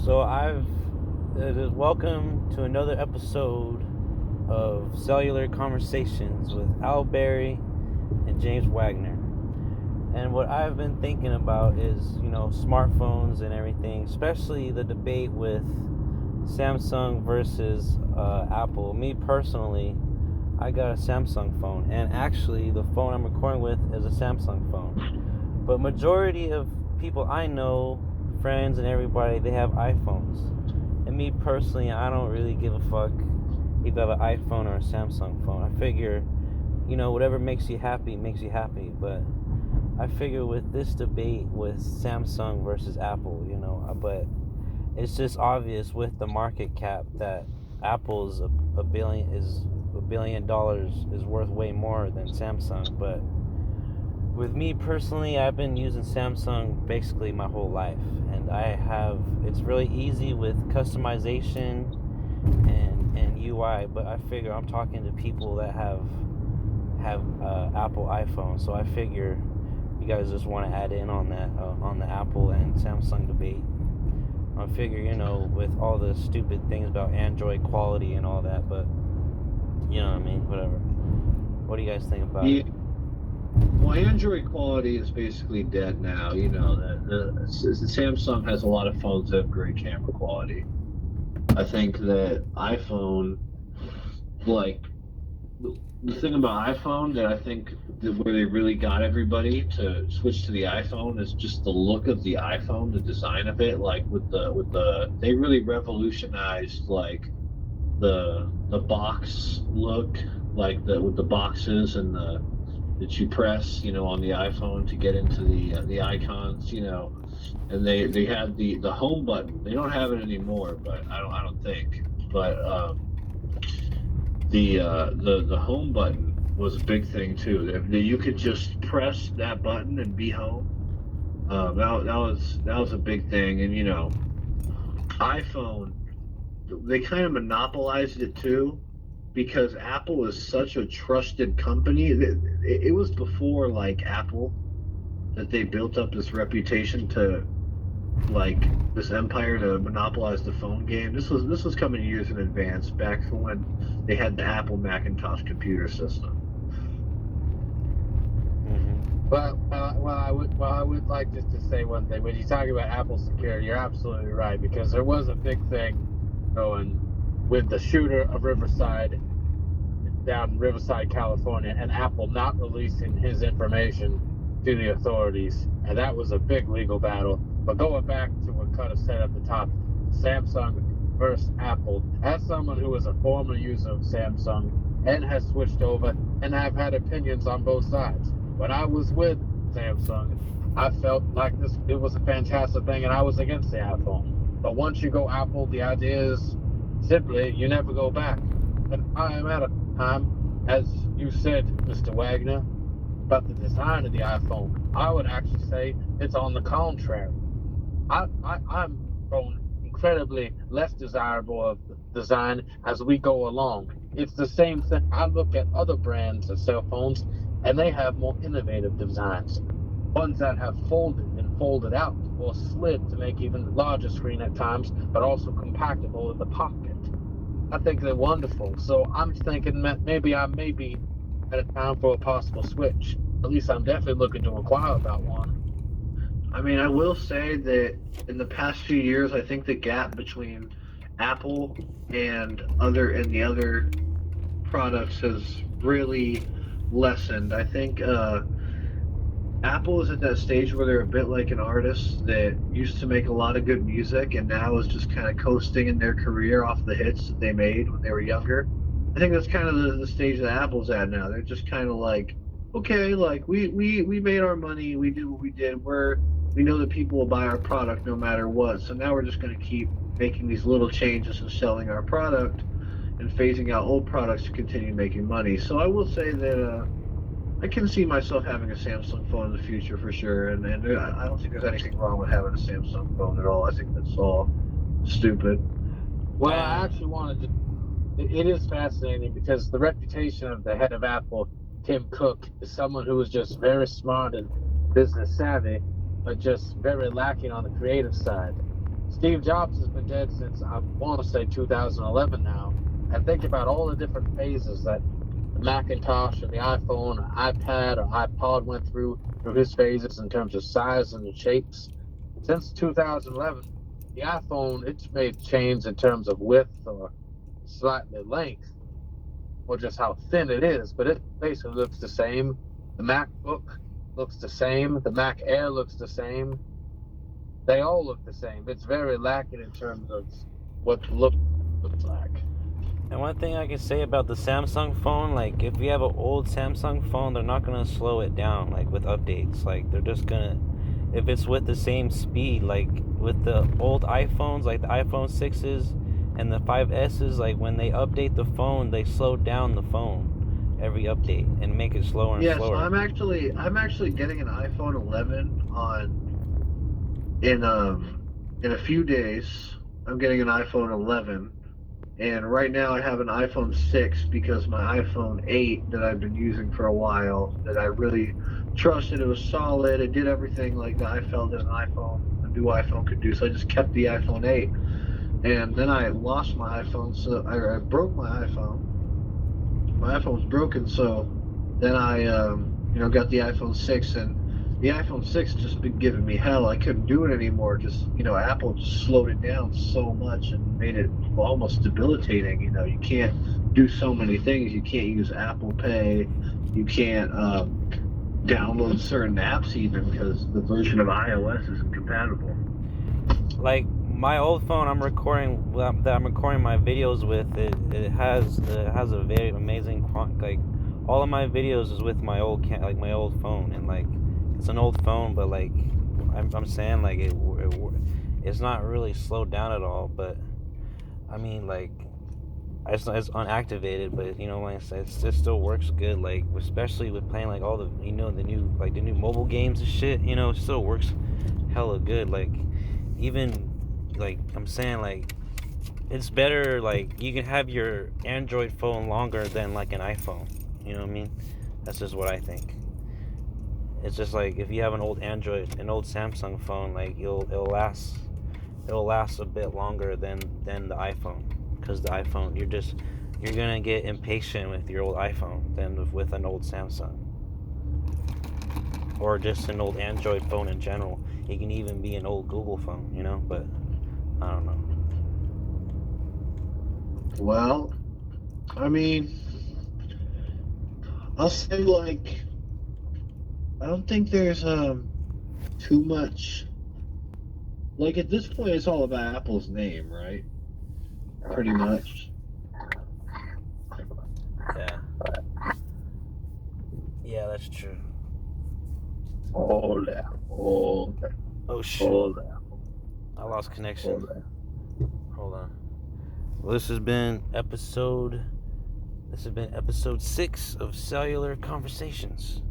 So welcome to another episode of Cellular Conversations with Berry and James Wagner. And what I've been thinking about is, smartphones and everything, especially the debate with Samsung versus Apple. Me personally, I got a Samsung phone, and actually the phone I'm recording with is a Samsung phone. But majority of people I know, friends and everybody, they have iPhones. And me personally, I don't really give a fuck if you have an iPhone or a Samsung phone. I figure, whatever makes you happy makes you happy. But I figure with this debate with Samsung versus Apple, but it's just obvious with the market cap that Apple's a billion dollars is worth way more than Samsung. But with me personally, I've been using Samsung basically my whole life, and it's really easy with customization and UI. But I figure I'm talking to people that have Apple iPhones, so I figure you guys just want to add in on that on the Apple and Samsung debate. I figure, with all the stupid things about Android quality and all that, but you know what I mean, whatever. What do you guys think about it? Well, Android quality is basically dead now. The Samsung has a lot of phones that have great camera quality. I think that iPhone, like, the thing about iPhone that I think that where they really got everybody to switch to the iPhone is just the look of the iPhone, the design of it. Like they really revolutionized like the box look, like with the boxes and that you press, on the iPhone to get into the icons, and they had the home button. They don't have it anymore, but I don't think. But the home button was a big thing too. That you could just press that button and be home. That was a big thing, and iPhone, they kind of monopolized it too, because Apple is such a trusted company. It was before like Apple that they built up this reputation to like this empire to monopolize the phone game. This was coming years in advance, back from when they had the Apple Macintosh computer system. Well, I would like just to say one thing. When you talk about Apple security, you're absolutely right, because there was a big thing going with the shooter of Riverside, down in Riverside, California, and Apple not releasing his information to the authorities, and that was a big legal battle. But going back to what Cudda said at the top, Samsung versus Apple, as someone who is a former user of Samsung and has switched over, and I've had opinions on both sides. When I was with Samsung, I felt like it was a fantastic thing, and I was against the iPhone. But once you go Apple, the idea is simply you never go back. And I am at a time, as you said, Mr. Wagner, about the design of the iPhone. I would actually say it's on the contrary. I'm growing incredibly less desirable of design as we go along. It's the same thing. I look at other brands of cell phones, and they have more innovative designs. Ones that have folded out or slid to make even larger screen at times, but also compactable in the pocket. I think they're wonderful. So I'm thinking that maybe I may be at a time for a possible switch. At least I'm definitely looking to inquire about one. I mean, I will say that in the past few years, I think the gap between Apple and the other products has really lessened. I think Apple is at that stage where they're a bit like an artist that used to make a lot of good music and now is just kind of coasting in their career off the hits that they made when they were younger. I think that's kind of the stage that Apple's at now. They're just kind of like, okay, like we made our money, we did what we did. We know that people will buy our product no matter what. So now we're just going to keep making these little changes and selling our product and phasing out old products to continue making money. So I will say that I can see myself having a Samsung phone in the future for sure, and I don't think there's anything wrong with having a Samsung phone at all. I think that's all stupid. Well, I actually wanted to. It is fascinating because the reputation of the head of Apple, Tim Cook, is someone who is just very smart and business savvy, but just very lacking on the creative side. Steve Jobs has been dead since, I want to say, 2011 now. And think about all the different phases that the Macintosh or the iPhone or iPad or iPod went through his phases in terms of size and shapes. Since 2011, the iPhone, it's made change in terms of width or slightly length, or just how thin it is, but it basically looks the same. The MacBook looks the same. The Mac Air looks the same. They all look the same. It's very lacking in terms of what the look looks like. And one thing I can say about the Samsung phone, like if you have an old Samsung phone, they're not gonna slow it down like with updates. Like they're just gonna, if it's with the same speed, like with the old iPhones, like the iPhone 6s and the 5Ss, like when they update the phone, they slow down the phone every update and make it slower and slower. So I'm actually getting an iPhone 11 in a few days. I'm getting an iPhone 11, and right now I have an iPhone 6 because my iPhone 8 that I've been using for a while, that I really trusted, it was solid, it did everything like I felt that a new iPhone could do. So I just kept the iPhone 8, and then I lost my iPhone, so I broke my iPhone. My iPhone was broken, so then I got the iPhone 6, and the iPhone 6 just been giving me hell. I couldn't do it anymore. Just Apple just slowed it down so much and made it almost debilitating. You can't do so many things. You can't use Apple Pay. You can't download certain apps even because the version of iOS isn't compatible. Like my old phone, I'm recording my videos with. It has a very amazing like all of my videos is with my old my old phone, and like it's an old phone, but like I'm saying like it's not really slowed down at all. But I mean like it's unactivated, but like I said, it still works good. Like especially with playing like all the the new mobile games and shit. It still works hella good. Like even like I'm saying like it's better. Like you can have your Android phone longer than like an iPhone. You know what I mean? That's just what I think. It's just like if you have an old Samsung phone, like it'll last a bit longer than the iPhone, because the iPhone you're gonna get impatient with your old iPhone than with an old Samsung, or just an old Android phone in general. It can even be an old Google phone, but I don't know. Well, I mean, I'll say like I don't think there's too much. Like at this point, it's all about Apple's name, right? Pretty much. Yeah, that's true. All that. Oh shit! I lost connection. Hold on. Well, this has been episode 6 of Cellular Conversations.